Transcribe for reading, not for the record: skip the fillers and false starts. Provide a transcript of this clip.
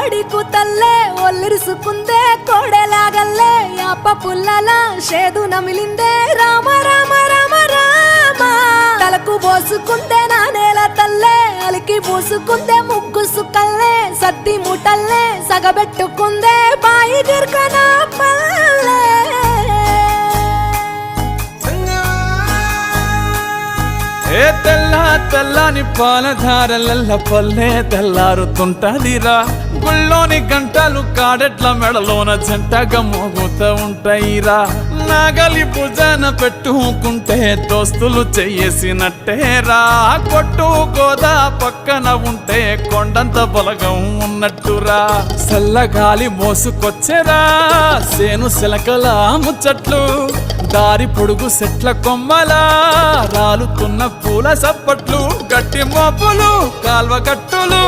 కోడి కూతల్లే ఒల్లిరుసుకుందే కోడెలాగల్లే యాప పుల్లల షేదు నమిలిందే రామ రామ రామ రామ తలకు పోసుకుందే నా నేల తల్లే అలికి పూసుకుందే ముగ్గు సుక్కల్లే సద్ది ముటల్లే సగబెట్టుకుందే బాయి గిర్కన పల్లె ఏ తెల్ల తెల్లని పాలధారలల్ల పల్లె తెల్లారుతుంటదిరా గుళ్ళోని గంటలు కాడెట్ల మెడలోన జంటగా మోగుతూ ఉంటాయిరా నాగలి భుజాన పెట్టుకుంటే దోస్తులు చెయ్యేసినట్టేరా కొట్టు గోదా పక్కన ఉంటే కొండంత బలగం ఉన్నట్టురా చల్లగాలి మోసుకొచ్చెరా సేను సిలకల ముచ్చట్లు దారి పొడుగు సెట్ల కొమ్మలా రాలుతున్న పూల సప్పట్లు గట్టి మోపులు కాల్వ గట్టులు